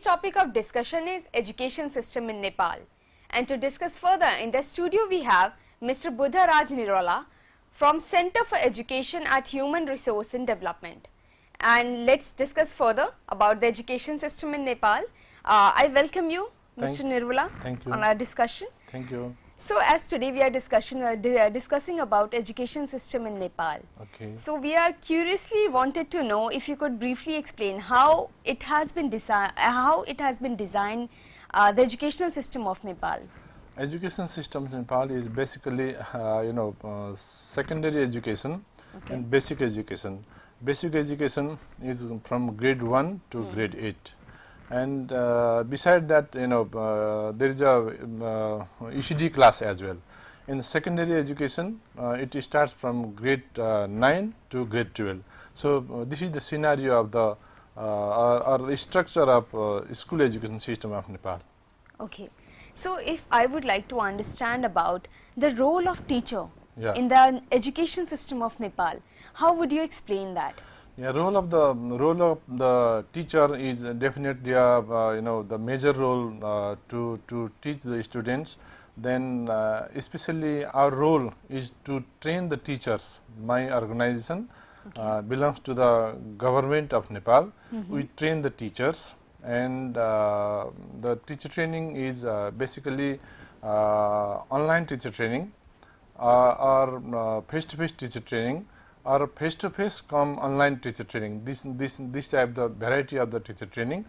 Topic of discussion is education system in Nepal, and to discuss further in the studio we have Mr. Buddha Raj Nirola from Center for Education at Human Resource and Development, and let's discuss further about the education system in Nepal. I welcome you Mr. Nirola on our discussion. Thank you. So as today we are discussing about education system in Nepal. Okay. So we are curiously wanted to know if you could briefly explain how it has been designed, the educational system of Nepal. Education system in Nepal is basically secondary education and basic education. Basic education is from grade 1 to grade 8. And beside that, there is a ECD class as well. In secondary education, it starts from grade 9 to grade 12. So this is the scenario of the or structure of school education system of Nepal. Okay. So if I would like to understand about the role of teacher Yeah. in the education system of Nepal, how would you explain that? Yeah, role of the teacher is definitely the major role to teach the students. Then especially our role is to train the teachers. My organization belongs to the government of Nepal. We train the teachers, and the teacher training is basically online teacher training or face-to-face teacher training, or face-to-face come online teacher training. This type the variety of the teacher training.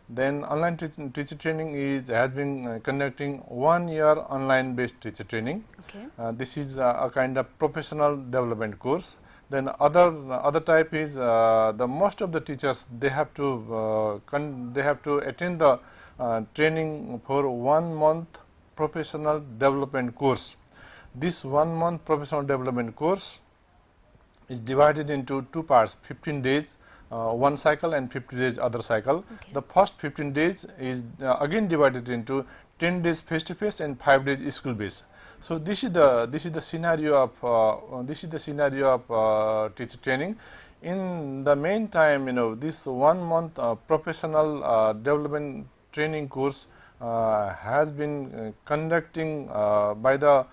Then online teacher training has been conducting 1 year online based teacher training. Okay. This is a kind of professional development course. Then other type is the most of the teachers they have to attend the training for 1 month professional development course. This 1 month professional development course is divided into 2 parts, 15 days one cycle and 50 days other cycle. Okay. The first 15 days is again divided into 10 days face to face and 5 days school based. So this is the scenario of teacher training. In the meantime, this 1 month professional development training course has been conducting by the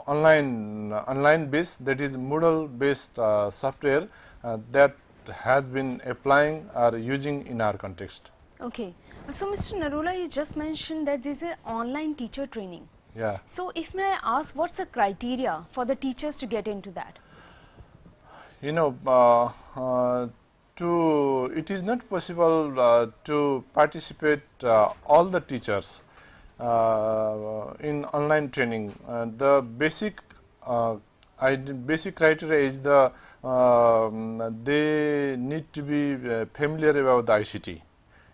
online based, that is Moodle based software that has been applying or using in our context. Okay. So Mr. Nirola, you just mentioned that this is an online teacher training. Yeah. So if may I ask, what's the criteria for the teachers to get into that? It is not possible to participate all the teachers in online training. The basic criteria is they need to be familiar about the ICT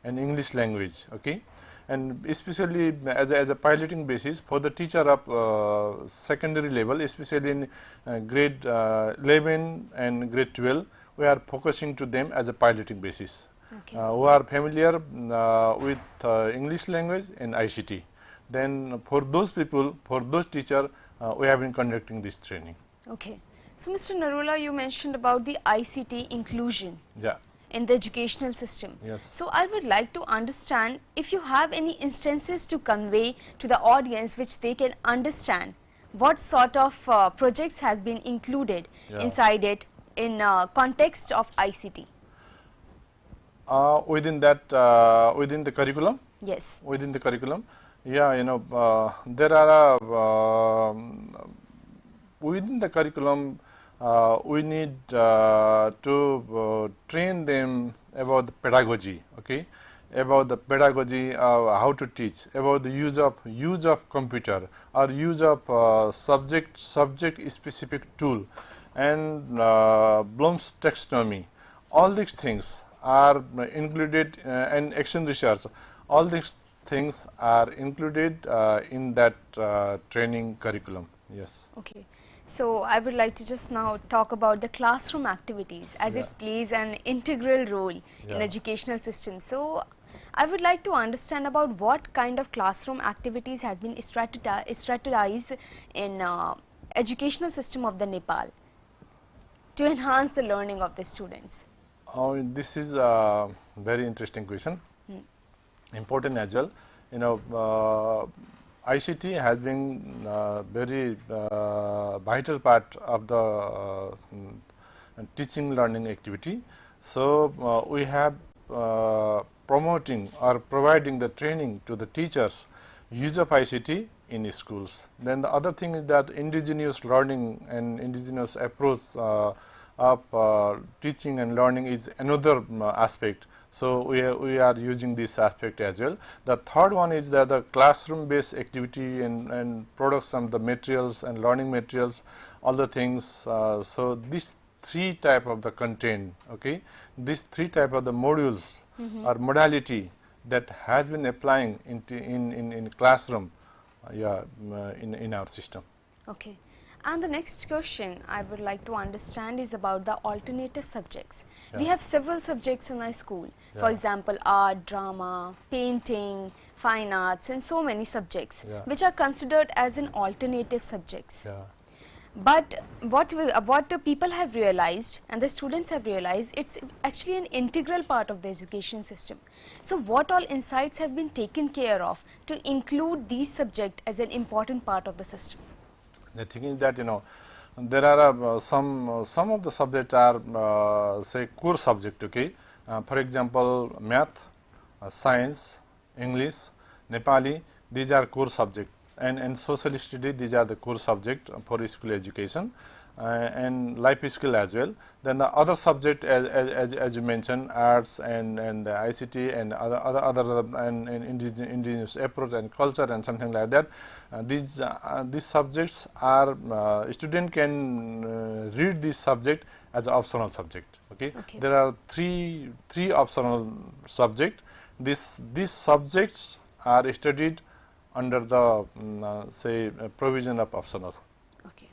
and English language. Okay. And especially as a piloting basis for the teacher of secondary level, especially in grade 11 and grade 12, we are focusing to them as a piloting basis. Okay. Who are familiar with English language and ICT. Then for those people, for those teachers, we have been conducting this training. Okay. So Mr. Nirola, you mentioned about the ICT inclusion. Yeah. In the educational system. Yes. So I would like to understand if you have any instances to convey to the audience which they can understand what sort of projects has been included inside it in context of ICT. Within that, within the curriculum? Yes. Within the curriculum, yeah, there are within the curriculum we need to train them about the pedagogy, okay, about the pedagogy, how to teach, about the use of computer or use of subject specific tool, and Bloom's taxonomy. All these things are included, and action research. All these things are included in that training curriculum. Yes. Okay. So I would like to just now talk about the classroom activities as it plays an integral role in educational system. So I would like to understand about what kind of classroom activities has been strategized in educational system of the Nepal to enhance the learning of the students. This is a very interesting question. important as well. You know, ICT has been very vital part of the teaching learning activity. So we have promoting or providing the training to the teachers use of ICT in schools. Then the other thing is that indigenous learning and indigenous approach of teaching and learning is another aspect. So we are using this aspect as well. The third one is that the classroom based activity and production of the materials and learning materials, all the things. So these three type of the content, okay, these three type of the modules or modality that has been applying in classroom, in our system. Okay. And the next question I would like to understand is about the alternative subjects. We have several subjects in our school. For example, art, drama, painting, fine arts, and so many subjects which are considered as an alternative subjects. But what the people have realized and the students have realized, it's actually an integral part of the education system. So what all insights have been taken care of to include these subjects as an important part of the system? The thing is that, you know, there are some of the subjects are say core subject, okay. For example, math, science, English, Nepali, these are core subject, and social study, these are the core subject for school education, and life skill as well. Then the other subject as you mentioned, arts and ICT and other and indigenous approach and culture and something like that. These subjects are student can read this subject as an optional subject. Okay, there are three optional subject. These subjects are studied under the say provision of optional. Okay.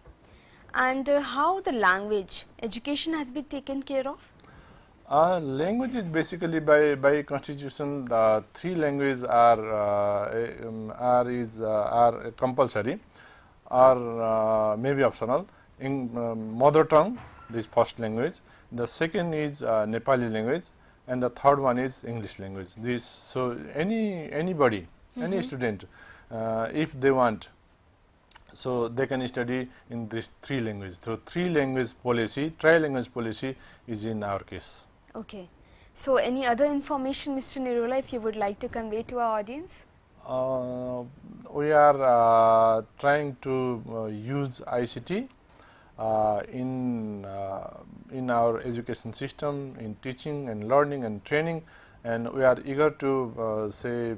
And how the language education has been taken care of? Language is basically by constitution, three languages are compulsory or maybe optional. In mother tongue, this first language. The second is Nepali language, and the third one is English language. This, so anybody, any student, if they want, so they can study in these three languages. So tri-language policy is in our case. Okay. So any other information, Mr. Nirula, if you would like to convey to our audience? We are trying to use ICT in our education system, in teaching and learning and training, and we are eager to say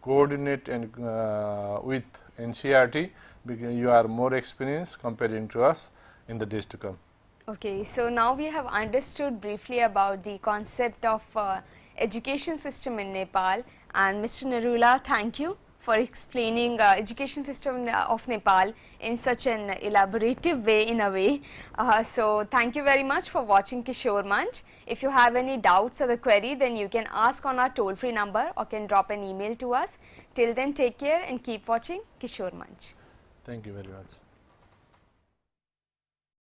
coordinate and with NCERT, because you are more experienced comparing to us in the days to come. Okay, so now we have understood briefly about the concept of education system in Nepal, and Mr. Nirula, thank you for explaining education system of Nepal in such an elaborative way, in a way. So thank you very much for watching Kishore Manch. If you have any doubts or the query, then you can ask on our toll-free number or can drop an email to us. Till then, take care and keep watching Kishore Manch. Thank you very much.